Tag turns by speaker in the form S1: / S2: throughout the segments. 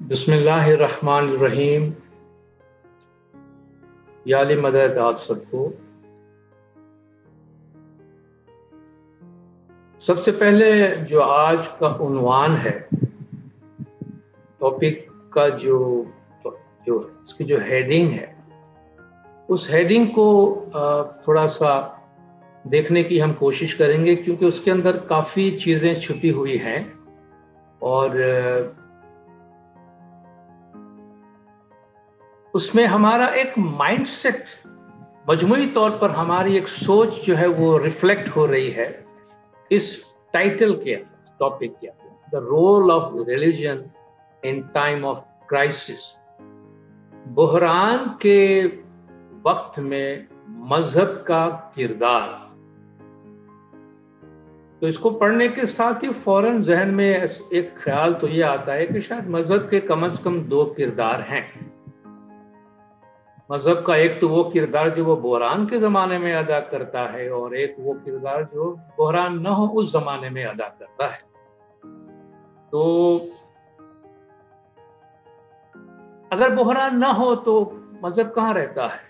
S1: बिस्मिल्लाहिर्रहमानिर्रहीम। या अली मदद आप सबको। सबसे पहले जो आज का उन्वान है, टॉपिक का जो इसकी जो हेडिंग है, उस हेडिंग को थोड़ा सा देखने की हम कोशिश करेंगे, क्योंकि उसके अंदर काफ़ी चीज़ें छुपी हुई हैं और उसमें हमारा एक माइंडसेट, मजमूई तौर पर हमारी एक सोच जो है वो रिफ्लेक्ट हो रही है इस टाइटल के टॉपिक के अंदर, the role of religion in time of crisis. बहरान के वक्त में मजहब का किरदार। तो इसको पढ़ने के साथ ही फौरन जहन में एक ख्याल तो ये आता है कि शायद मजहब के कम से कम दो किरदार हैं। मजहब का एक तो वो किरदार जो वो बहरान के ज़माने में अदा करता है, और एक वो किरदार जो बहरान न हो उस ज़माने में अदा करता है। तो अगर बहरान न हो तो मजहब कहाँ रहता है?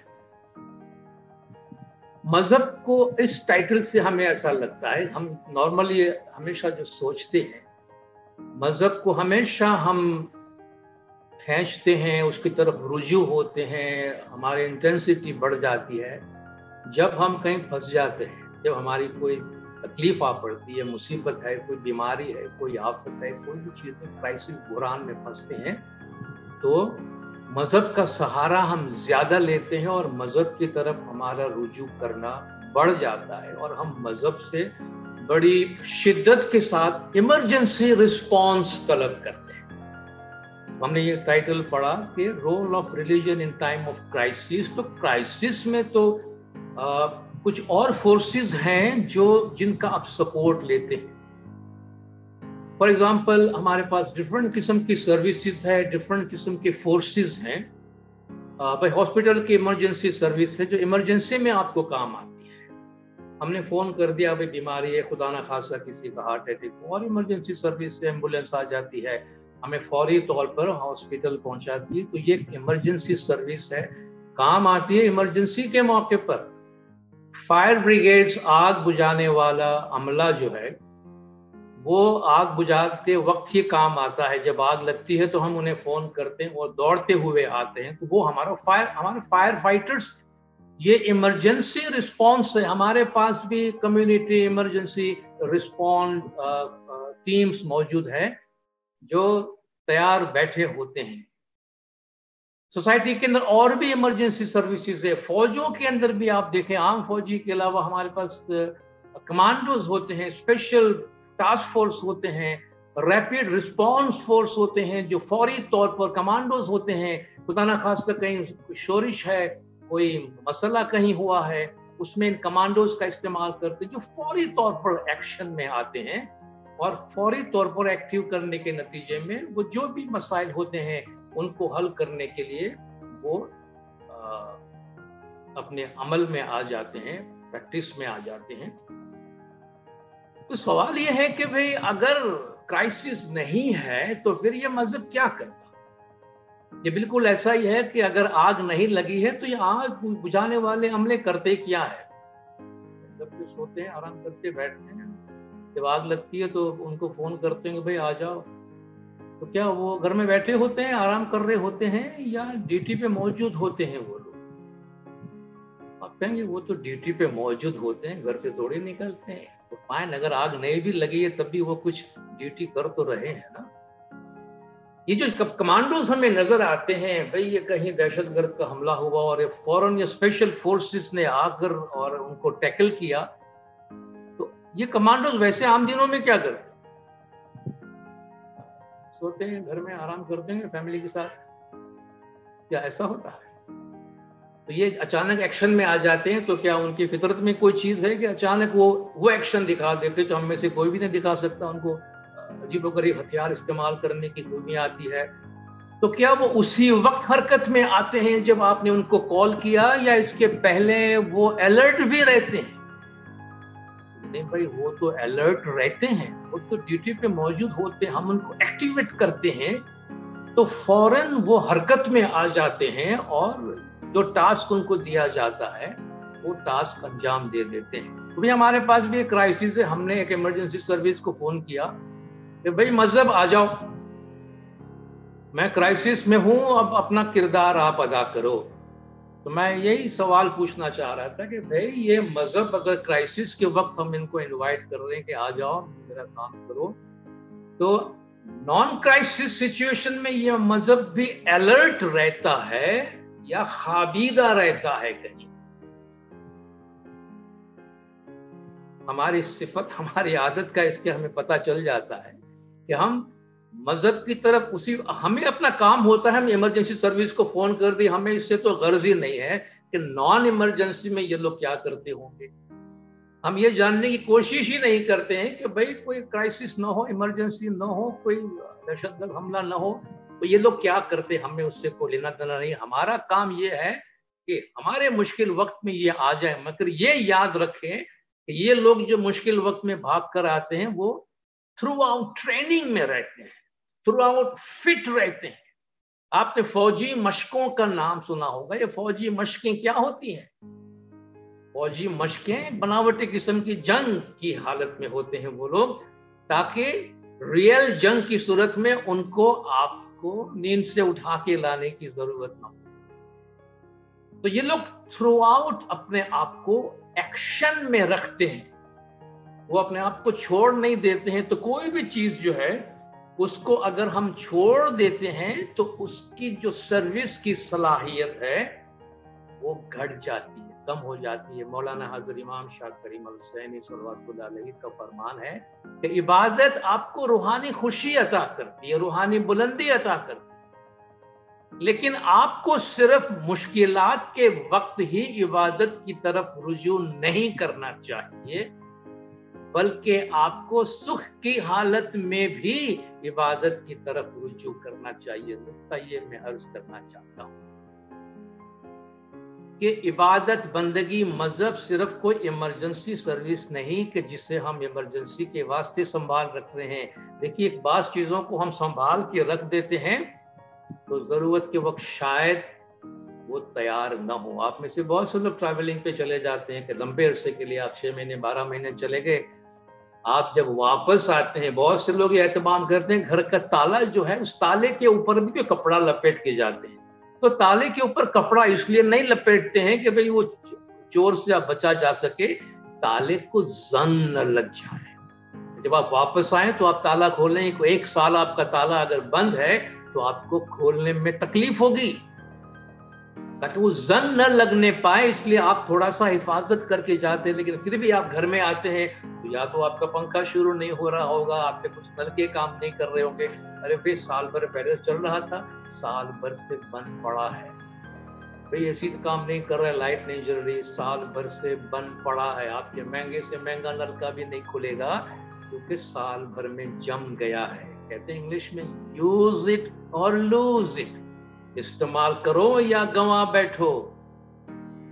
S1: मजहब को इस टाइटल से हमें ऐसा लगता है, हम नॉर्मली हमेशा जो सोचते हैं, मजहब को हमेशा हम खींचते हैं, उसकी तरफ रुजू होते हैं, हमारी इंटेंसिटी बढ़ जाती है जब हम कहीं फंस जाते हैं, जब हमारी कोई तकलीफ आ पड़ती है, मुसीबत है, कोई बीमारी है, कोई आफत है, कोई भी चीज़ में क्राइसिस बहरान में फंसते हैं, तो मजहब का सहारा हम ज्यादा लेते हैं और मजहब की तरफ हमारा रुजू करना बढ़ जाता है, और हम मजहब से बड़ी शिद्दत के साथ इमरजेंसी रिस्पॉन्स तलब करते हैं। हमने ये टाइटल पढ़ा कि role of religion in time of crisis. तो क्राइसिस में तो कुछ और फोर्सेस हैं जिनका आप सपोर्ट लेते हैं। फॉर एग्जाम्पल, हमारे पास डिफरेंट किस्म की सर्विसेज है, डिफरेंट किस्म के फोर्सेस हैं। भाई हॉस्पिटल की इमरजेंसी सर्विस है जो इमरजेंसी में आपको काम आती है। हमने फोन कर दिया, भाई बीमारी है, खुदा ना खासा किसी का हार्ट अटैक, और इमरजेंसी सर्विस से एम्बुलेंस आ जाती है, हमें फौरी तौर पर हॉस्पिटल पहुंचाती है। तो ये एक इमरजेंसी सर्विस है, काम आती है इमरजेंसी के मौके पर। फायर ब्रिगेड्स, आग बुझाने वाला अमला जो है वो आग बुझाते वक्त ही काम आता है। जब आग लगती है तो हम उन्हें फोन करते हैं और दौड़ते हुए आते हैं, तो वो हमारे फायर फाइटर्स, ये इमरजेंसी रिस्पॉन्स है। हमारे पास भी कम्युनिटी इमरजेंसी रिस्पॉन्ड टीम्स मौजूद हैं जो तैयार बैठे होते हैं। सोसाइटी के अंदर और भी इमरजेंसी सर्विसेज है। फौजों के अंदर भी आप देखें, आम फौजी के अलावा हमारे पास कमांडोज होते हैं, स्पेशल टास्क फोर्स होते हैं, रैपिड रिस्पॉन्स फोर्स होते हैं जो फौरी तौर पर, कमांडोज होते हैं, खुदा ना खास्ता कहीं शोरिश है, कोई मसला कहीं हुआ है, उसमें इन कमांडोज का इस्तेमाल करते हैं जो फौरी तौर पर एक्शन में आते हैं, और फौरी तौर पर एक्टिव करने के नतीजे में वो जो भी मसाइल होते हैं उनको हल करने के लिए वो अपने अमल में आ जाते हैं, प्रैक्टिस में आ जाते हैं। तो सवाल ये है कि भाई अगर क्राइसिस नहीं है तो फिर ये मजहब क्या करता? ये बिल्कुल ऐसा ही है कि अगर आग नहीं लगी है तो ये आग बुझाने वाले अमले करते क्या है? जब भी सोते हैं, आराम करते बैठते हैं, जब आग लगती है तो उनको फोन करते हैं कि भाई आ जाओ। तो क्या वो घर में बैठे होते हैं, आराम कर रहे होते हैं, या ड्यूटी पे मौजूद होते हैं वो लोग? आप कहेंगे वो तो ड्यूटी पे मौजूद होते हैं, घर से थोड़ी निकलते हैं। तो फाइन, अगर आग नहीं भी लगी है तब भी वो कुछ ड्यूटी कर तो रहे हैं ना। ये जो कमांडोज हमें नजर आते हैं, भाई ये कहीं दहशतगर्द का हमला हुआ और ये फौरन ये स्पेशल फोर्सेस ने आकर और उनको टैकल किया, तो ये कमांडोज वैसे आम दिनों में क्या करते? सोते हैं, घर में आराम करते हैं फैमिली के साथ, क्या ऐसा होता है? तो ये अचानक एक्शन में आ जाते हैं, तो क्या उनकी फितरत में कोई चीज है कि अचानक वो एक्शन दिखा देते? तो हम में से कोई भी नहीं दिखा सकता। उनको अजीबोगरीब हथियार इस्तेमाल करने की खूबी आती है। तो क्या वो उसी वक्त हरकत में आते हैं जब आपने उनको कॉल किया, या इसके पहले वो अलर्ट भी रहते हैं? नहीं भाई, वो तो अलर्ट रहते हैं, वो तो ड्यूटी पे मौजूद होते हैं, हम उनको एक्टिवेट करते हैं تو فوراً وہ حرکت میں آ جاتے ہیں اور جو ٹاسک ان کو دیا جاتا ہے وہ ٹاسک انجام دے دیتے ہیں. ابھی ہمارے پاس بھی ایک کرائسس ہے, ہم نے ایک ایمرجنسی سروس کو فون کیا کہ بھائی مذہب آ جاؤ, میں کرائسس میں ہوں, اب اپنا کردار آپ ادا کرو. تو میں یہی سوال پوچھنا چاہ رہا تھا کہ بھائی یہ مذہب اگر کرائسس کے وقت ہم ان کو انوائٹ کر رہے ہیں کہ آ جاؤ میرا کام کرو, تو نان کرائسس سچویشن میں یہ مذہب بھی الرٹ رہتا ہے یا خوابیدہ رہتا ہے؟ کہیں ہماری صفت, ہماری عادت کا اس کے ہمیں پتہ چل جاتا ہے کہ ہم مذہب کی طرف اسی, ہمیں اپنا کام ہوتا ہے, ہم ایمرجنسی سروس کو فون کر دی, ہمیں اس سے تو غرض ہی نہیں ہے کہ نان ایمرجنسی میں یہ لوگ کیا کرتے ہوں گے. ہم یہ جاننے کی کوشش ہی نہیں کرتے ہیں کہ بھائی کوئی کرائسس نہ ہو, ایمرجنسی نہ ہو, کوئی دہشت گرد حملہ نہ ہو, تو یہ لوگ کیا کرتے, ہمیں اس سے کوئی لینا دینا نہیں. ہمارا کام یہ ہے کہ ہمارے مشکل وقت میں یہ آ جائیں, مگر یہ یاد رکھیں کہ یہ لوگ جو مشکل وقت میں بھاگ کر آتے ہیں وہ تھرو آؤٹ ٹریننگ میں رہتے ہیں, تھرو آؤٹ فٹ رہتے ہیں. آپ نے فوجی مشقوں کا نام سنا ہوگا. یہ فوجی مشقیں کیا ہوتی ہیں؟ فوجی مشقیں بناوٹی قسم کی جنگ کی حالت میں ہوتے ہیں وہ لوگ, تاکہ ریئل جنگ کی صورت میں ان کو آپ کو نیند سے اٹھا کے لانے کی ضرورت نہ ہو. تو یہ لوگ تھرو آؤٹ اپنے آپ کو ایکشن میں رکھتے ہیں, وہ اپنے آپ کو چھوڑ نہیں دیتے ہیں. تو کوئی بھی چیز جو ہے اس کو اگر ہم چھوڑ دیتے ہیں تو اس کی جو سروس کی صلاحیت ہے وہ گھٹ جاتی ہے, کم ہو جاتی ہے. مولانا حضرت امام شاہ کریم الحسینی صلوات اللہ علیہ کا فرمان ہے کہ عبادت آپ کو روحانی خوشی عطا کرتی ہے, روحانی بلندی عطا کرتی ہے, لیکن آپ کو صرف مشکلات کے وقت ہی عبادت کی طرف رجوع نہیں کرنا چاہیے, بلکہ آپ کو سکھ کی حالت میں بھی عبادت کی طرف رجوع کرنا چاہیے. نقطہ یہ میں عرض کرنا چاہتا ہوں کہ عبادت بندگی مذہب صرف کوئی ایمرجنسی سروس نہیں کہ جسے ہم ایمرجنسی کے واسطے سنبھال رکھ رہے ہیں. دیکھیے بعض چیزوں کو ہم سنبھال کے رکھ دیتے ہیں تو ضرورت کے وقت شاید وہ تیار نہ ہو. آپ میں سے بہت سے لوگ ٹریولنگ پہ چلے جاتے ہیں کہ لمبے عرصے کے لیے آپ 6 مہینے 12 مہینے چلے گئے, آپ جب واپس آتے ہیں بہت سے لوگ یہ اہتمام کرتے ہیں گھر کا تالا جو ہے اس تالے کے اوپر بھی کوئی کپڑا لپیٹ کے جاتے ہیں. تو تالے کے اوپر کپڑا اس لیے نہیں لپیٹتے ہیں کہ بھئی وہ چور سے بچا جا سکے, تالے کو زنگ نہ لگ جائے. جب آپ واپس آئیں تو آپ تالا کھولیں, 1 سال آپ کا تالا اگر بند ہے تو آپ کو کھولنے میں تکلیف ہوگی, تاکہ وہ زنگ نہ لگنے پائے, اس لیے آپ تھوڑا سا حفاظت کر کے جاتے ہیں. لیکن پھر بھی آپ گھر میں آتے ہیں تو یا تو آپ کا پنکھا شروع نہیں ہو رہا ہوگا, آپ کے کچھ نل کے کام نہیں کر رہے ہوں گے, ارے بھائی سال بھر پہلے چل رہا تھا, سال بھر سے بند پڑا ہے. بھائی اسی کام نہیں کر رہے, لائٹ نہیں جل رہی, سال بھر سے بند پڑا ہے. آپ کے مہنگے سے مہنگا نل کا بھی نہیں کھلے گا کیونکہ سال بھر میں جم گیا ہے. کہتے ہیں انگلش میں یوز اٹ اور لوز اٹ, استعمال کرو یا گنوا بیٹھو.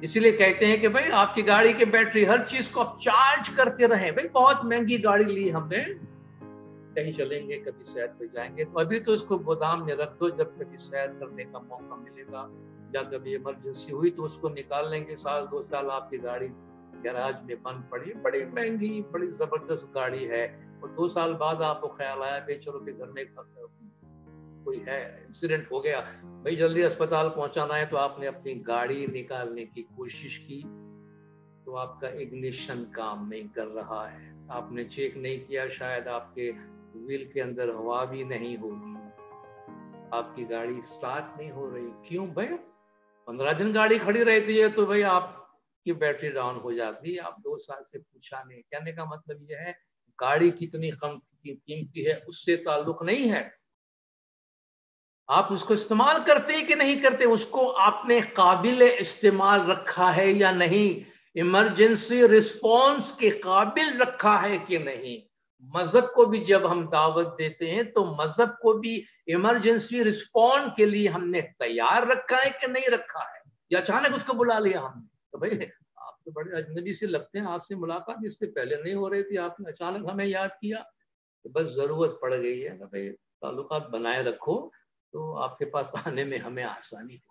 S1: اسی لیے کہتے ہیں کہ بھائی آپ کی گاڑی کی بیٹری ہر چیز کو آپ چارج کرتے رہیں. بھائی بہت مہنگی گاڑی لی ہم نے, کہیں چلیں گے کبھی سیر پہ جائیں گے تو ابھی تو اس کو گودام میں رکھ دو, جب کبھی سیر کرنے کا موقع ملے گا یا کبھی ایمرجنسی ہوئی تو اس کو نکال لیں گے. 1-2 سال آپ کی گاڑی گیراج میں بند پڑی, بڑی مہنگی بڑی زبردست گاڑی ہے, اور 2 سال بعد آپ کو خیال آیا کہ چلو کہ گھر میں کوئی ہے انسیڈنٹ ہو گیا, بھائی جلدی اسپتال پہنچانا ہے, تو آپ نے اپنی گاڑی نکالنے کی کوشش کی تو آپ کا اگنیشن کام نہیں کر رہا ہے, آپ نے چیک نہیں کیا, شاید آپ کے ویل کے اندر ہوا بھی نہیں ہوگی, آپ کی گاڑی سٹارٹ نہیں ہو رہی. کیوں بھائی 15 دن گاڑی کھڑی رہتی ہے تو بھائی آپ کی بیٹری ڈاؤن ہو جاتی ہے, آپ 2 سال سے پوچھا نہیں. کہنے کا مطلب یہ ہے گاڑی کتنی قیمتی ہے اس سے تعلق نہیں ہے, آپ اس کو استعمال کرتے کہ نہیں کرتے, اس کو آپ نے قابل استعمال رکھا ہے یا نہیں, ایمرجنسی رسپانس کے قابل رکھا ہے کہ نہیں. مذہب کو بھی جب ہم دعوت دیتے ہیں تو مذہب کو بھی ایمرجنسی رسپانس کے لیے ہم نے تیار رکھا ہے کہ نہیں رکھا ہے, یا اچانک اس کو بلا لیا ہم نے. تو بھائی آپ تو بڑے اجنبی سے لگتے ہیں, آپ سے ملاقات اس سے پہلے نہیں ہو رہی تھی, آپ نے اچانک ہمیں یاد کیا, بس ضرورت پڑ گئی ہے. بھائی تعلقات بنائے رکھو, تو آپ کے پاس آنے میں ہمیں آسانی ہوگی۔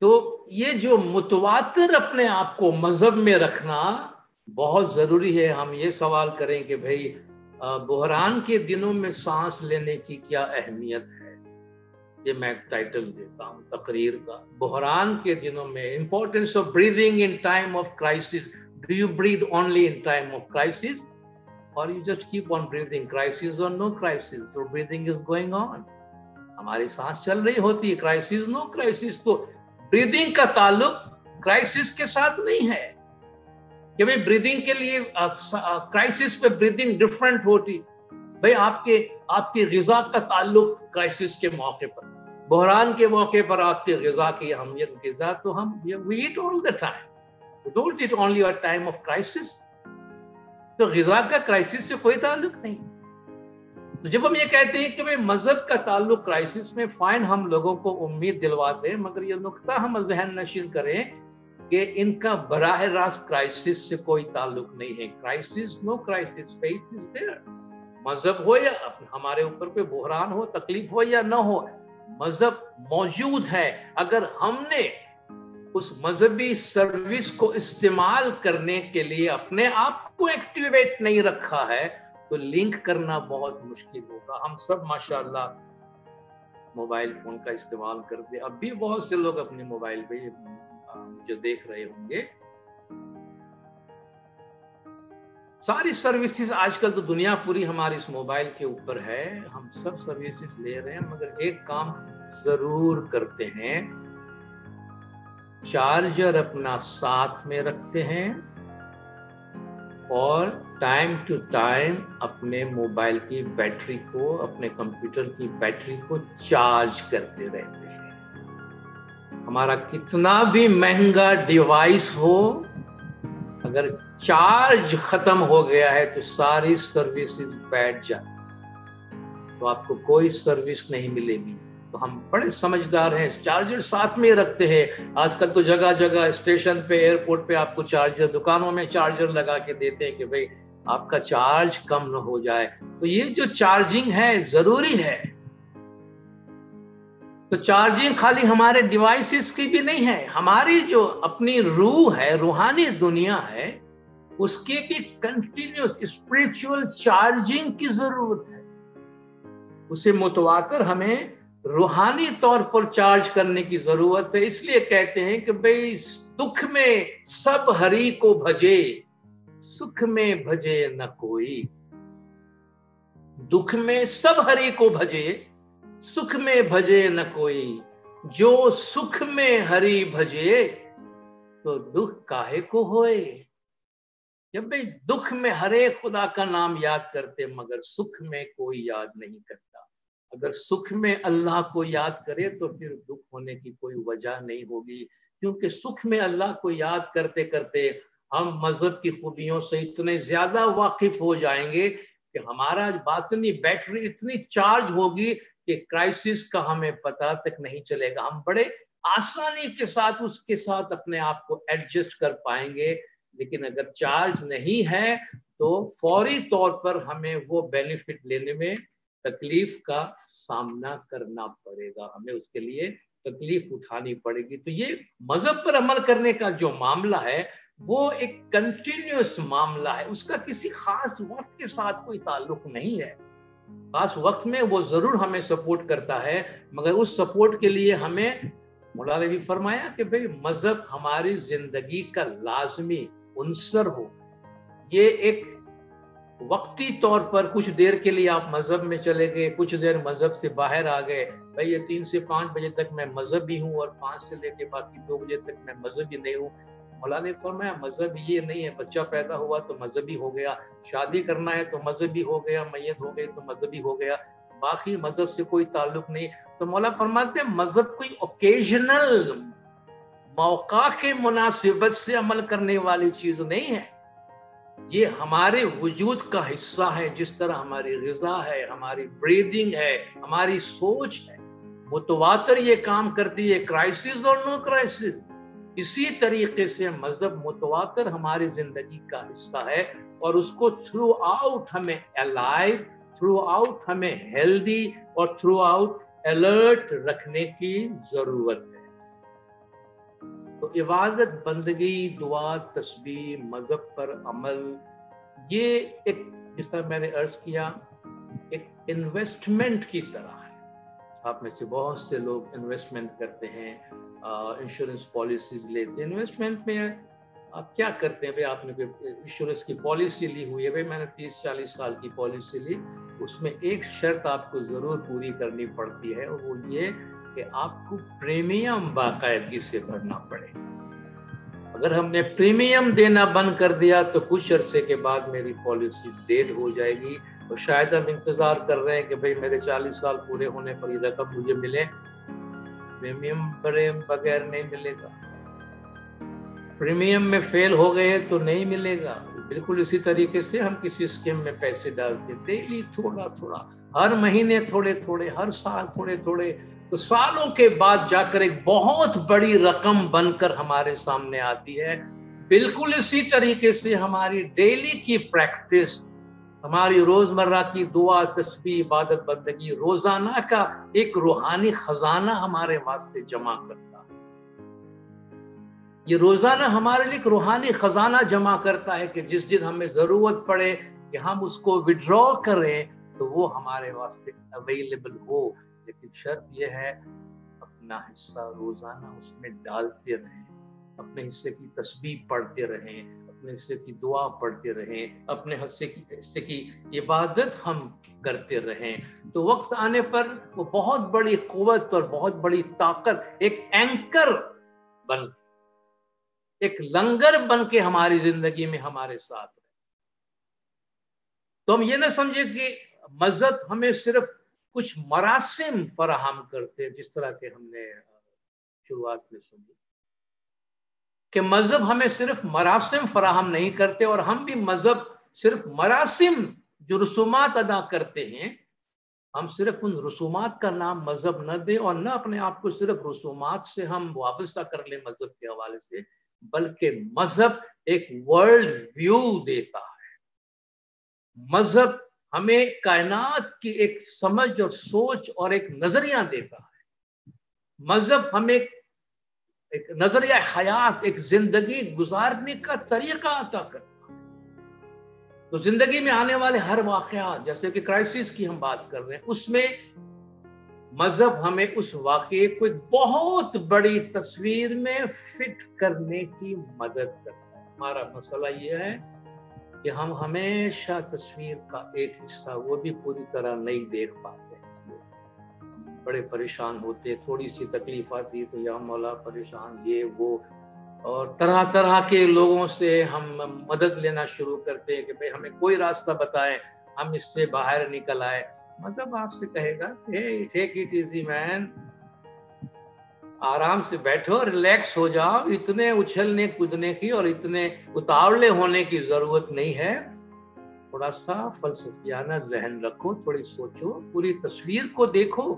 S1: تو یہ جو متواتر اپنے آپ کو مذہب میں رکھنا بہت ضروری ہے۔ ہم یہ سوال کریں کہ بھئی بحران کے دنوں میں سانس لینے کی کیا اہمیت ہے؟ یہ میں ٹائٹل دیتا ہوں تقریر کا، بحران کے دنوں میں importance of breathing in time of crisis. Do you breathe only in time of crisis اور you just keep on breathing crisis اور نو کرائسس؟ تو بریدنگ از گوئنگ آن، ہماری سانس چل رہی ہوتی ہے، کرائسس نو کرائسس۔ تو بریدنگ کا تعلق کرائسس کے ساتھ نہیں ہے کہ بھئی بریدنگ کے لیے کرائسس پہ بریدنگ ڈفرنٹ ہوتی۔ بھئی آپ کی غذا کا تعلق کرائسس کے موقع پر، بحران کے موقع پر آپ کی غذا کی اہمیت، غذا تو ہم we eat all the time, we don't eat only at time of crisis۔ تو غذا کا کرائسس سے کوئی تعلق نہیں۔ تو جب ہم یہ کہتے ہیں کہ بھئی مذہب کا تعلق کرائسس میں، فائن، ہم لوگوں کو امید دلواتے ہیں، مگر یہ نقطہ ہم ذہن نشین کریں کہ ان کا براہ راست کرائسس سے کوئی تعلق نہیں ہے۔ Crisis no crisis, faith is there. مذہب ہو یا ہمارے اوپر کوئی بحران ہو، تکلیف ہو یا نہ ہو، مذہب موجود ہے۔ اگر ہم نے اس مذہبی سروس کو استعمال کرنے کے لیے اپنے آپ کو ایکٹیویٹ نہیں رکھا ہے تو لنک کرنا بہت مشکل ہوگا۔ ہم سب ماشاءاللہ موبائل فون کا استعمال کرتے، اب بھی بہت سے لوگ اپنے موبائل پہ جو دیکھ رہے ہوں گے، ساری سروسز آج کل تو دنیا پوری ہماری اس موبائل کے اوپر ہے، ہم سب سروسز لے رہے ہیں، مگر ایک کام ضرور کرتے ہیں، چارجر اپنا ساتھ میں رکھتے ہیں اور ٹائم ٹو ٹائم اپنے موبائل کی بیٹری کو، اپنے کمپیوٹر کی بیٹری کو چارج کرتے رہتے ہیں۔ ہمارا کتنا بھی مہنگا ڈیوائس ہو، اگر چارج ختم ہو گیا ہے تو ساری سروسز بیٹھ جاتی، تو آپ کو کوئی سروس نہیں ملے گی۔ تو ہم بڑے سمجھدار ہیں، چارجر ساتھ میں رکھتے ہیں۔ آج کل تو جگہ جگہ اسٹیشن پہ، ایئرپورٹ پہ آپ کو چارجر، دکانوں میں چارجر لگا کے دیتے ہیں کہ بھئی آپ کا چارج کم نہ ہو جائے۔ تو یہ جو چارجنگ ہے ضروری ہے۔ تو چارجنگ خالی ہمارے ڈیوائسز کی بھی نہیں ہے، ہماری جو اپنی روح ہے، روحانی دنیا ہے، اس کی بھی کنٹینیوس اسپریچول چارجنگ کی ضرورت ہے۔ اسے متواتر ہمیں روحانی طور پر چارج کرنے کی ضرورت ہے۔ اس لیے کہتے ہیں کہ بھئی دکھ میں سب ہری کو بھجے، سکھ میں بھجے نہ کوئی۔ دکھ میں سب ہری کو بھجے، سکھ میں بھجے نہ کوئی۔ جو سکھ میں ہری بھجے تو دکھ کاہے کو ہوئے۔ جب بھئی دکھ میں ہر ایک خدا کا نام یاد کرتے، مگر سکھ میں کوئی یاد نہیں کرتا۔ اگر سکھ میں اللہ کو یاد کرے تو پھر دکھ ہونے کی کوئی وجہ نہیں ہوگی، کیونکہ سکھ میں اللہ کو یاد کرتے کرتے ہم مذہب کی خوبیوں سے اتنے زیادہ واقف ہو جائیں گے کہ ہمارا باطنی بیٹری اتنی چارج ہوگی کہ کرائسس کا ہمیں پتہ تک نہیں چلے گا۔ ہم بڑے آسانی کے ساتھ اس کے ساتھ اپنے آپ کو ایڈجسٹ کر پائیں گے، لیکن اگر چارج نہیں ہے تو فوری طور پر ہمیں وہ بینیفٹ لینے میں تکلیف کا سامنا کرنا پڑے گا، ہمیں اس کے لیے تکلیف اٹھانی پڑے گی۔ تو یہ مذہب پر عمل کرنے کا جو معاملہ ہے وہ ایک کنٹینیوس معاملہ ہے، اس کا کسی خاص وقت کے ساتھ کوئی تعلق نہیں ہے۔ خاص وقت میں وہ ضرور ہمیں سپورٹ کرتا ہے، مگر اس سپورٹ کے لیے ہمیں، مولانا نے بھی فرمایا کہ بھئی مذہب ہماری زندگی کا لازمی عنصر ہو۔ یہ ایک وقتی طور پر کچھ دیر کے لیے آپ مذہب میں چلے گئے، کچھ دیر مذہب سے باہر آ گئے، بھئی یہ 3 سے 5 بجے تک میں مذہبی ہوں اور 5 سے لے کے باقی 2 بجے تک میں مذہبی نہیں ہوں۔ مولانا نے فرمایا مذہب یہ نہیں ہے، بچہ پیدا ہوا تو مذہبی ہو گیا، شادی کرنا ہے تو مذہبی ہو گیا، میت ہو گئی تو مذہبی ہو گیا، باقی مذہب سے کوئی تعلق نہیں۔ تو مولانا فرماتے ہیں مذہب کوئی اوکیجنل موقع کے مناسبت سے عمل کرنے والی چیز نہیں ہے، یہ ہمارے وجود کا حصہ ہے، جس طرح ہماری غذا ہے، ہماری بریدنگ ہے، ہماری سوچ ہے، متواتر یہ کام کرتی ہے، کرائسس اور نو کرائسس۔ اسی طریقے سے مذہب متواتر ہماری زندگی کا حصہ ہے اور اس کو تھرو آؤٹ ہمیں الائیو، تھرو آؤٹ ہمیں ہیلدی اور थ्रू आउट अलर्ट रखने की जरूरत है। तो इबादत, बंदगी, दुआ, तस्बीह, मजहब पर अमल, ये एक, जिस तरह मैंने अर्ज किया, एक इन्वेस्टमेंट की तरह है। आप में से बहुत से लोग इन्वेस्टमेंट करते हैं, इंश्योरेंस पॉलिसीज लेते हैं। इन्वेस्टमेंट में आप क्या करते हैं भाई? आपने कोई इंश्योरेंस की पॉलिसी ली हुई है, भाई मैंने 30-40 साल की पॉलिसी ली, उसमें एक शर्त आपको जरूर पूरी करनी पड़ती है, और वो ये कि आपको प्रीमियम बाकायदगी से भरना पड़े। अगर हमने प्रीमियम देना बंद कर दिया तो कुछ अरसे के बाद मेरी पॉलिसी डेड हो जाएगी, और शायद हम इंतजार कर रहे हैं कि भाई मेरे 40 साल पूरे होने पर ये रकम मुझे मिले। प्रीमियम भरे बगैर नहीं मिलेगा, प्रीमियम में फेल हो गए तो नहीं मिलेगा। बिल्कुल इसी तरीके से हम किसी स्कीम में पैसे डालते, डेली थोड़ा थोड़ा, हर महीने थोड़े थोड़े, हर साल थोड़े थोड़े, तो सालों के बाद जाकर एक बहुत बड़ी रकम बनकर हमारे सामने आती है। बिल्कुल इसी तरीके से हमारी डेली की प्रैक्टिस, हमारी रोजमर्रा की दुआ, तस्बीह, इबादत, बंदगी, रोजाना का एक रूहानी खजाना हमारे वास्ते जमा करता है। ये रोजाना हमारे लिए एक रूहानी खजाना जमा करता है कि जिस दिन हमें जरूरत पड़े कि हम उसको विड्रॉ करें तो वो हमारे वास्ते अवेलेबल हो। लेकिन शर्त यह है, अपना हिस्सा रोजाना उसमें डालते रहें, अपने हिस्से की तस्बीह पढ़ते रहें, अपने हिस्से की दुआ पढ़ते रहें, अपने हिस्से की इबादत हम करते रहें। तो वक्त आने पर वो बहुत बड़ी कुव्वत और बहुत बड़ी ताकत, एक एंकर बन, एक लंगर बन के हमारी जिंदगी में हमारे साथ है। तो हम ये ना समझे कि मजहब हमें सिर्फ कुछ मरासिम फराहम करते हैं, जिस तरह के हमने शुरुआत में सुनी कि मजहब हमें सिर्फ मरासिम फराहम नहीं करते, और हम भी मजहब सिर्फ मरासिम जो रसूमात अदा करते हैं, हम सिर्फ उन रसूमात का नाम मजहब न दें, और न अपने आप को सिर्फ रसूमात से हम वाबस्ता कर लें मजहब के हवाले से, बल्कि मजहब एक वर्ल्ड व्यू देता है। मजहब हमें कायनात की एक समझ और सोच और एक नजरिया देता है। मजहब हमें एक नजरिया हयात, एक जिंदगी गुजारने का तरीका अता करता है। तो जिंदगी में आने वाले हर वाकया, जैसे कि क्राइसिस की हम बात कर रहे हैं, उसमें मजहब हमें उस वाकये को एक बहुत बड़ी तस्वीर में फिट करने की मदद करता है। हमारा मसला यह है कि हम हमेशा तस्वीर का एक हिस्सा, वो भी पूरी तरह नहीं देख पाते, इसलिए बड़े परेशान होते। थोड़ी सी तकलीफ आती तो या मौला परेशान, ये वो, और तरह तरह के लोगों से हम मदद लेना शुरू करते हैं कि भाई हमें कोई रास्ता बताएं, हम इससे बाहर निकल आए। मजहब आपसे कहेगा टेक इट इजी मैन, आराम से बैठो, रिलैक्स हो जाओ, इतने उछलने कूदने की और इतने उतावले होने की जरूरत नहीं है। थोड़ा सा फलसफियाना जहन रखो, थोड़ी सोचो, पूरी तस्वीर को देखो।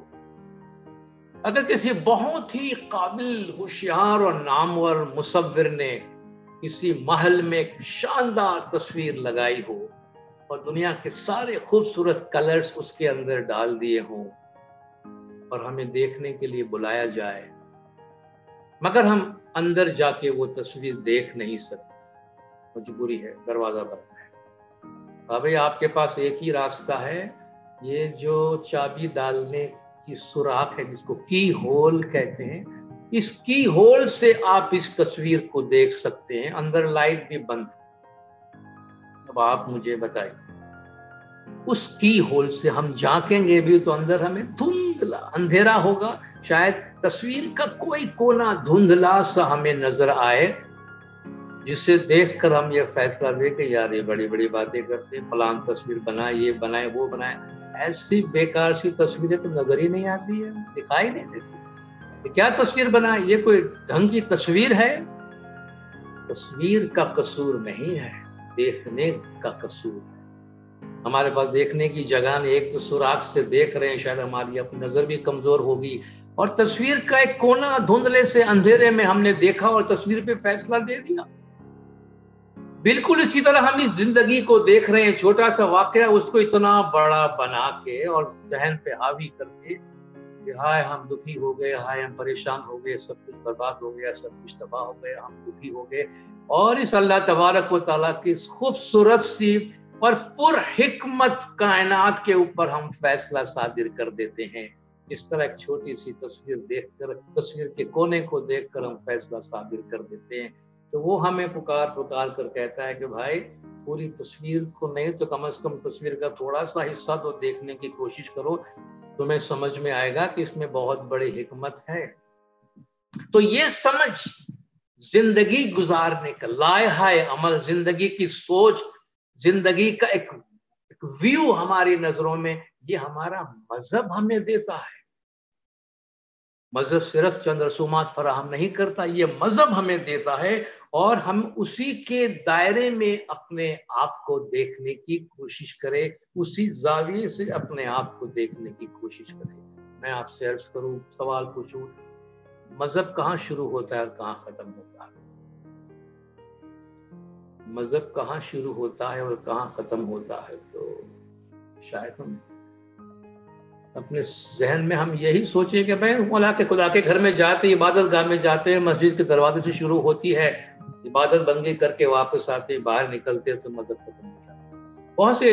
S1: अगर किसी बहुत ही काबिल, होशियार और नामवर मुसव्विर ने किसी महल में एक शानदार तस्वीर लगाई हो और दुनिया के सारे खूबसूरत कलर्स उसके अंदर डाल दिए हों, और हमें देखने के लिए बुलाया जाए, मगर हम अंदर जाके वो तस्वीर देख नहीं सकते, मजबूरी है, दरवाजा बंद है। भाई आपके पास एक ही रास्ता है, ये जो चाबी डालने की सुराख है, जिसको की होल कहते हैं, इस की होल से आप इस तस्वीर को देख सकते हैं। अंदर लाइट भी बंद है। अब आप मुझे बताइए, उस की होल से हम झांकेंगे भी तो अंदर हमें धुंधला अंधेरा होगा, शायद तस्वीर का कोई कोना धुंधला सा हमें नजर आए, जिसे देखकर हम ये फैसला दे कि यार ये बड़ी बड़ी बातें करते हैं, फलान तस्वीर बनाए, ये बनाए, वो बनाए। ऐसी बेकार सी तस्वीरें तो नजर ही नहीं आती है, दिखाई नहीं देती। क्या तस्वीर बनाए? ये कोई ढंग की तस्वीर है? तस्वीर का कसूर नहीं है, देखने का कसूर है। हमारे पास देखने की जगह नहीं, एक तो सुराख से देख रहे हैं, शायद हमारी अपनी नजर भी कमजोर होगी, और तस्वीर का एक कोना धुंधले से अंधेरे में हमने देखा और तस्वीर पे फैसला दे दिया। बिल्कुल इसी तरह हम इस जिंदगी को देख रहे हैं, छोटा सा वाकया उसको इतना बड़ा बना के और जहन पे हावी करके कि हाय हम दुखी हो गए, हाय हम परेशान हो गए, सब कुछ बर्बाद हो गया, सब कुछ तबाह हो गया, हम दुखी हो गए। और इस अल्लाह तबारक व तआला की इस खूबसूरत सी और पुर हिकमत कायनात के ऊपर हम फैसला सादिर कर देते हैं। इस तरह एक छोटी सी तस्वीर देखकर, तस्वीर के कोने को देखकर हम फैसला सादिर कर देते हैं। तो वो हमें पुकार पुकार कर कहता है कि भाई पूरी तस्वीर को नहीं तो कम से कम तस्वीर का थोड़ा सा हिस्सा तो देखने की कोशिश करो, तुम्हें समझ में आएगा कि इसमें बहुत बड़ी हिकमत है। तो ये समझ जिंदगी गुजारने का लायहा अमल, जिंदगी की सोच, जिंदगी का एक व्यू हमारी नजरों में, ये हमारा मजहब हमें देता है। मजहब सिर्फ चंद रसूमात फराहम नहीं करता, ये मजहब हमें देता है और हम उसी के दायरे में अपने आप को देखने की कोशिश करें, उसी जाविये से अपने आप को देखने की कोशिश करें। मैं आपसे अर्ज करूं, सवाल पूछूं, मजहब कहाँ शुरू होता है और कहाँ खत्म होता है? मजहब कहाँ शुरू होता है और कहाँ खत्म होता है? तो शायद हम अपने जहन में हम यही सोचें कि भाई मौला के खुदा के घर में जाते, इबादत गाह में जाते, मस्जिद के दरवाजे से शुरू होती है, इबादत बंदी करके वापस आते, बाहर निकलते तो मजहब खत्म हो जाता है। बहुत से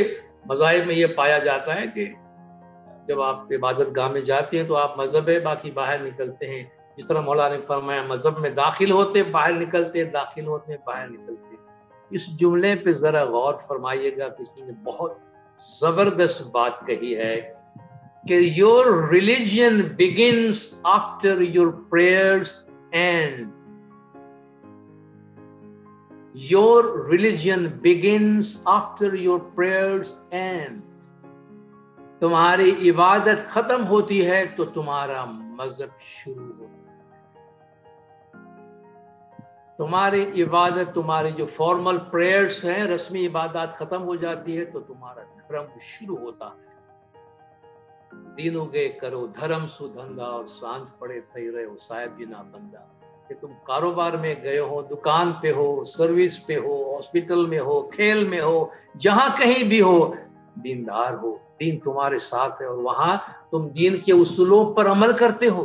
S1: मज़ाहिब में ये पाया जाता है कि जब आप इबादत गाह में जाते हैं तो आप मजहब है, बाकी बाहर निकलते हैं। जिस तरह मौला ने फरमाया मजहब में दाखिल होते बाहर निकलते, दाखिल होते बाहर निकलते। इस जुमले पे जरा गौर फरमाइएगा, किसी ने बहुत जबरदस्त बात कही है कि your religion begins after your prayers end. Your religion begins after your prayers end. तुम्हारी इबादत खत्म होती है तो तुम्हारा मजहब शुरू होता है। तुम्हारी इबादत, तुम्हारी जो फॉर्मल प्रेयर्स हैं, रस्मी इबादत खत्म हो जाती है तो तुम्हारा धर्म शुरू होता है। दिन उगे करो धर्म सुधंधा और सांझ पड़े थई रहे हो साहिब जी ना बंदा। कि तुम कारोबार में गए हो, दुकान पे हो, सर्विस पे हो, हॉस्पिटल में हो, खेल में हो, जहां कहीं भी हो, दीनदार हो, दीन तुम्हारे साथ है और वहां तुम दीन के उसूलों पर अमल करते हो।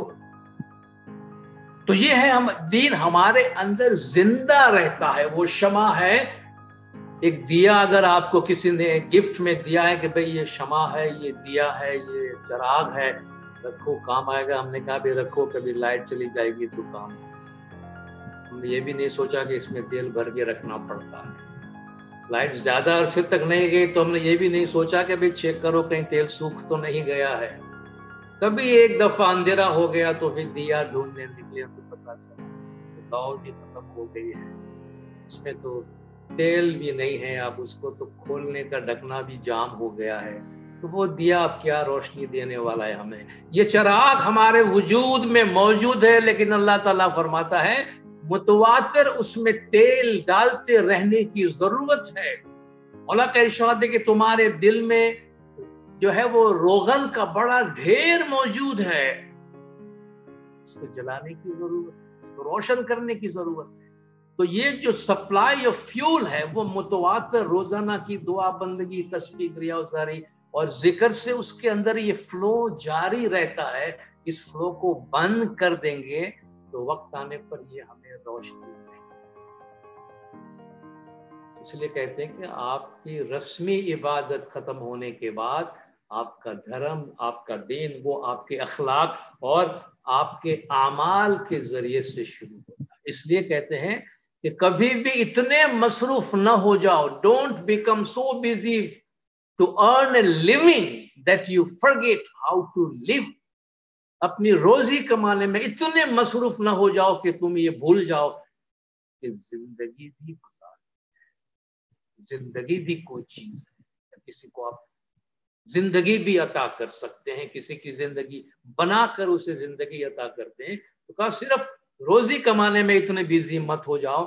S1: तो ये है, हम दीन हमारे अंदर जिंदा रहता है, वो शमा है। एक दिया अगर आपको किसी ने गिफ्ट में दिया है कि भाई ये शमा है, ये दिया है, ये चराग है, रखो काम आएगा, हमने कहा भी रखो, कभी लाइट चली जाएगी तो काम। हमने ये भी नहीं सोचा कि इसमें तेल भर के रखना पड़ता है। लाइट ज्यादा अरसे तक नहीं गई तो हमने ये भी नहीं सोचा कि भाई चेक करो कहीं तेल सूख तो नहीं गया है। कभी एक दफा अंधेरा हो गया तो फिर दिया ढूंढने निकले तो पता चला तो दाव भी खत्म हो गई है, इसमें तो तेल भी नहीं है, अब उसको तो खोलने का ढकना भी जाम हो गया है, तो वो दिया अब क्या रोशनी देने वाला है हमें। ये चिराग हमारे वजूद में मौजूद है, लेकिन अल्लाह ताला फरमाता है मुतवातिर उसमें तेल डालते रहने की जरूरत है। मौला का इरशाद है कि तुम्हारे दिल में जो है वो रोगन का बड़ा ढेर मौजूद है, इसको जलाने की जरूरत है, इसको रोशन करने की जरूरत है। तो ये जो सप्लाई ऑफ फ्यूल है वो मुतवातिर रोजाना की दुआ बंदगी तस्बीह रियाज़ारी और जिक्र से उसके अंदर ये फ्लो जारी रहता है। इस फ्लो को बंद कर देंगे तो वक्त आने पर ये हमें रोशनी नहीं। इसलिए कहते हैं कि आपकी रस्मी इबादत खत्म होने के बाद आपका धर्म, आपका दीन, वो आपके अखलाक और आपके आमाल के जरिए से शुरू होता है। इसलिए कहते हैं कि कभी भी इतने मसरूफ न हो जाओ, don't become so busy to earn a living that you forget how to live. अपनी रोजी कमाने में इतने मसरूफ न हो जाओ कि तुम ये भूल जाओ कि जिंदगी भी गुजार, जिंदगी भी कोई चीज है, किसी को आप जिंदगी भी अता कर सकते हैं, किसी की जिंदगी बनाकर उसे जिंदगी अता करते हैं। तो कहा सिर्फ रोजी कमाने में इतने बिजी मत हो जाओ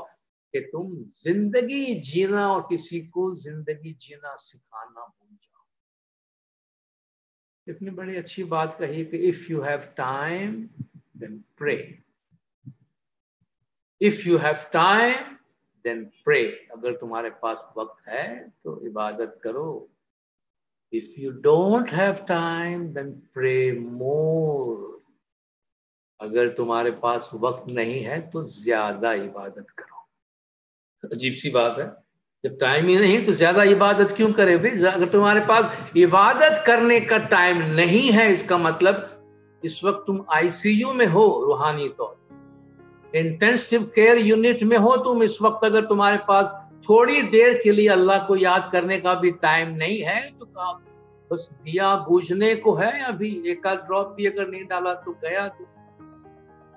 S1: कि तुम जिंदगी जीना और किसी को जिंदगी जीना सिखाना भूल जाओ। इसने बड़ी अच्छी बात कही कि if you have time then pray, if you have time then pray. अगर तुम्हारे पास वक्त है तो इबादत करो. If you don't have time, then pray more. अगर तुम्हारे पास वक्त नहीं है तो ज्यादा इबादत करो. अजीब सी बात है, जब टाइम ही नहीं तो ज्यादा इबादत क्यों करे भाई? अगर तुम्हारे पास इबादत करने का टाइम नहीं है, इसका मतलब इस वक्त तुम आईसीयू में हो, रूहानी तौर, इंटेंसिव केयर यूनिट में हो तुम इस वक्त. अगर तुम्हारे पास थोड़ी देर के लिए अल्लाह को याद करने का भी टाइम नहीं है तो बस दिया बूझने को है. अभी एक आध ड्रॉप भी अगर नहीं डाला तो गया.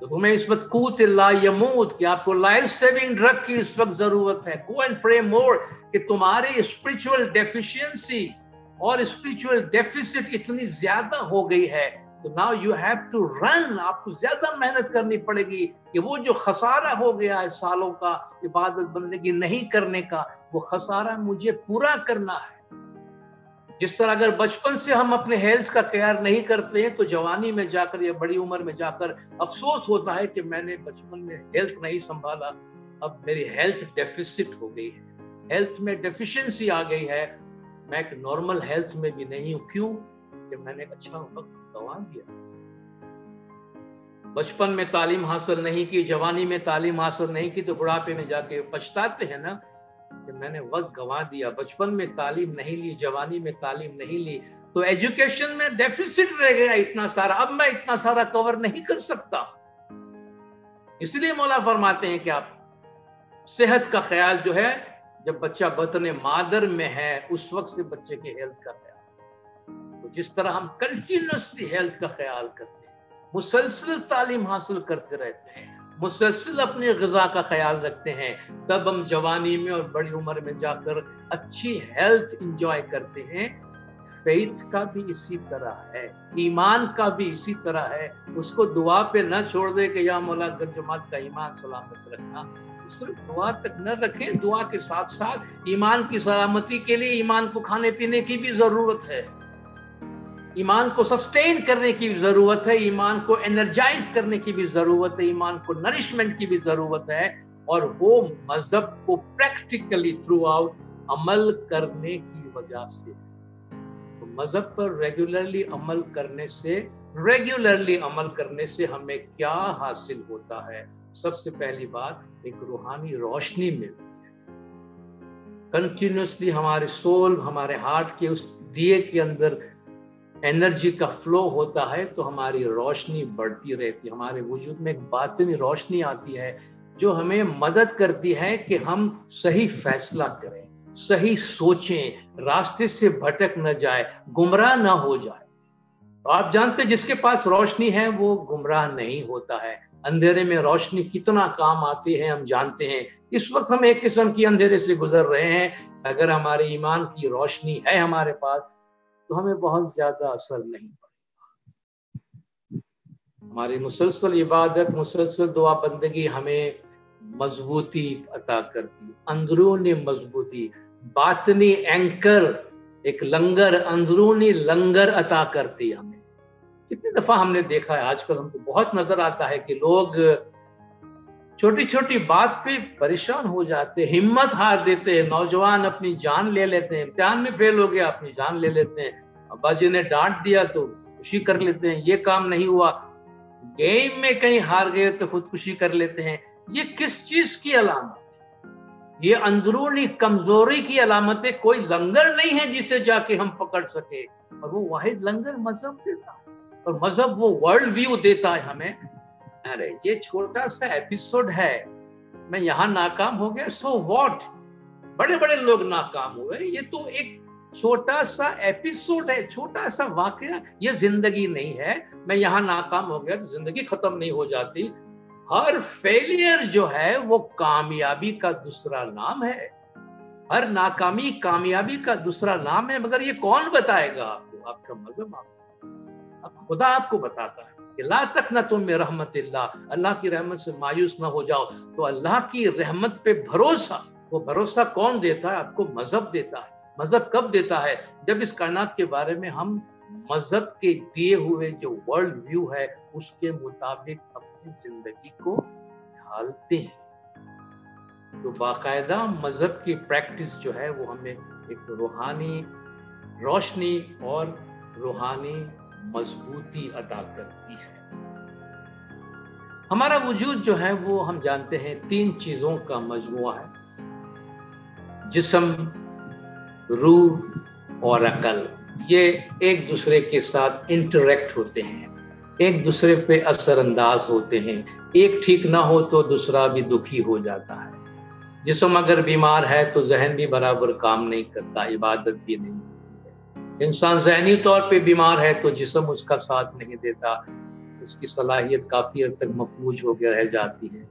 S1: तो तुम्हें इस वक्त कूत ला यमूत, कि आपको लाइफ सेविंग ड्रग की इस वक्त जरूरत है. गो एंड प्रे मोर, कि तुम्हारी स्पिरिचुअल डेफिशिएंसी और स्पिरिचुअल डेफिसिट इतनी ज्यादा हो गई है, तो now you have to run. आपको ज्यादा मेहनत करनी पड़ेगी कि वो जो खसारा हो गया है सालों का इबादत बंदगी नहीं करने का, वो खसारा मुझे पूरा करना है. जिस तरह अगर बचपन से हम अपने हेल्थ का केयर नहीं करते हैं तो जवानी में जाकर या बड़ी उम्र में जाकर अफसोस होता है कि मैंने बचपन में हेल्थ नहीं संभाला, अब मेरी हेल्थ डेफिसिट हो गई है, हेल्थ में डेफिशिएंसी आ गई है, मैं एक नॉर्मल हेल्थ में भी नहीं हूं. क्यों? कि मैंने एक अच्छा वक्त गंवा दिया. बचपन में तालीम हासिल नहीं की, जवानी में तालीम हासिल नहीं की, तो बुढ़ापे में जाके पछताते हैं ना कि मैंने वक्त गंवा दिया. बचपन में तालीम नहीं ली, जवानी में तालीम नहीं ली, तो एजुकेशन में डेफिसिट रह गया इतना सारा. अब मैं इतना सारा कवर नहीं कर सकता. इसलिए मौला फरमाते हैं कि आप सेहत का ख्याल जो है, जब बच्चा बतने मादर में है उस वक्त से बच्चे के हेल्थ का ख्याल. तो जिस तरह हम कंटिन्यूसली हेल्थ का ख्याल करते हैं, मुसलसल तालीम हासिल करते रहते हैं, मुसलसल अपनी ग़िज़ा का ख्याल रखते हैं, तब हम जवानी में और बड़ी उम्र में जाकर अच्छी हेल्थ इंजॉय करते हैं. फेथ का भी इसी तरह है, ईमान का भी इसी तरह है. उसको दुआ पे न छोड़ दे कि या मौला जमात का ईमान सलामत रखना. सिर्फ दुआ तक न रखें, दुआ के साथ साथ ईमान की सलामती के लिए ईमान को खाने पीने की भी जरूरत है, ईमान को सस्टेन करने की भी जरूरत है, ईमान को एनर्जाइज करने की भी जरूरत है, ईमान को नरिशमेंट की भी जरूरत है. और वो मजहब को प्रैक्टिकली थ्रू आउट अमल करने की वजह से. तो मजहब पर रेगुलरली अमल करने से हमें क्या हासिल होता है? सबसे पहली बात, एक रूहानी रोशनी मिलती है. कंटिन्यूसली हमारे सोल, हमारे हार्ट के उस दिए के अंदर एनर्जी का फ्लो होता है तो हमारी रोशनी बढ़ती रहती है. हमारे वजूद में एक बातिनी रोशनी आती है जो हमें मदद करती है कि हम सही फैसला करें, सही सोचें, रास्ते से भटक न जाए, गुमराह ना हो जाए. तो आप जानते हैं जिसके पास रोशनी है वो गुमराह नहीं होता है. अंधेरे में रोशनी कितना काम आती है हम जानते हैं. इस वक्त हम एक किस्म की अंधेरे से गुजर रहे हैं. अगर हमारे ईमान की रोशनी है हमारे पास तो हमें बहुत ज्यादा असर नहीं पड़ेगा. हमारी मुसलसल इबादत, मुसलसल दुआ बंदगी हमें मजबूती अता करती, अंदरूनी मजबूती, बातनी एंकर, एक लंगर, अंदरूनी लंगर अता करती हमें. कितनी दफा हमने देखा है, आजकल हम तो बहुत नजर आता है कि लोग छोटी छोटी बात पे परेशान हो जाते, हिम्मत हार देते हैं. नौजवान अपनी जान ले लेते हैं, इम्तिहान में फेल हो गया अपनी जान ले लेते हैं, अब्बा जी ने डांट दिया तो खुशी कर लेते हैं, ये काम नहीं हुआ, गेम में कहीं हार गए तो खुदकुशी कर लेते हैं. ये किस चीज की अलामत है? ये अंदरूनी कमजोरी की अलामत है. कोई लंगर नहीं है जिसे जाके हम पकड़ सके, और वो वाहिद लंगर मजहब देता है. और मजहब वो वर्ल्ड व्यू देता है हमें. अरे ये छोटा सा एपिसोड है, मैं यहाँ नाकाम हो गया, सो व्हाट? बड़े बड़े लोग नाकाम हुए, ये तो एक छोटा सा एपिसोड है, छोटा सा वाकया, ये जिंदगी नहीं है. मैं यहाँ नाकाम हो गया तो जिंदगी खत्म नहीं हो जाती. हर फेलियर जो है वो कामयाबी का दूसरा नाम है. हर नाकामी कामयाबी का दूसरा नाम है. मगर ये कौन बताएगा आपको? आपका मजहब आपको, खुदा आपको बताता है कि ला तक़नतु मिन रहमतिल्लाह, अल्लाह की रहमत से मायूस ना हो जाओ. तो अल्लाह की रहमत पे भरोसा, वो भरोसा कौन देता है? आपको मजहब देता है. मजहब कब देता है? जब इस कायनात के बारे में हम मजहब के दिए हुए जो वर्ल्ड व्यू है उसके मुताबिक अपनी जिंदगी को ढालते हैं. تو باقاعدہ مذہب کی پریکٹس جو ہے وہ ہمیں ایک روحانی روشنی اور روحانی مضبوطی عطا کرتی ہے. ہمارا وجود جو ہے وہ ہم جانتے ہیں 3 چیزوں کا مجموعہ ہے: جسم، روح اور عقل. یہ ایک دوسرے کے ساتھ انٹریکٹ ہوتے ہیں، ایک دوسرے پہ اثر انداز ہوتے ہیں. ایک ٹھیک نہ ہو تو دوسرا بھی دکھی ہو جاتا ہے. جسم اگر بیمار ہے تو ذہن بھی برابر کام نہیں کرتا، عبادت بھی نہیں ہوتی ہے. انسان ذہنی طور پہ بیمار ہے تو جسم اس کا ساتھ نہیں دیتا، اس کی صلاحیت کافی حد تک مفلوج ہو کے رہ جاتی ہے.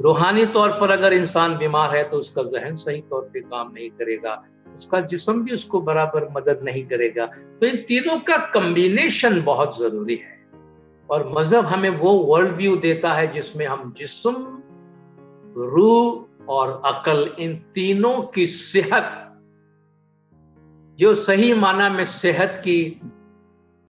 S1: روحانی طور پر اگر انسان بیمار ہے تو اس کا ذہن صحیح طور پہ کام نہیں کرے گا، اس کا جسم بھی اس کو برابر مدد نہیں کرے گا. تو ان تینوں کا کمبینیشن بہت ضروری ہے. اور مذہب ہمیں وہ ورلڈ ویو دیتا ہے جس میں ہم جسم، روح اور عقل، ان تینوں کی صحت، جو صحیح معنی میں صحت کی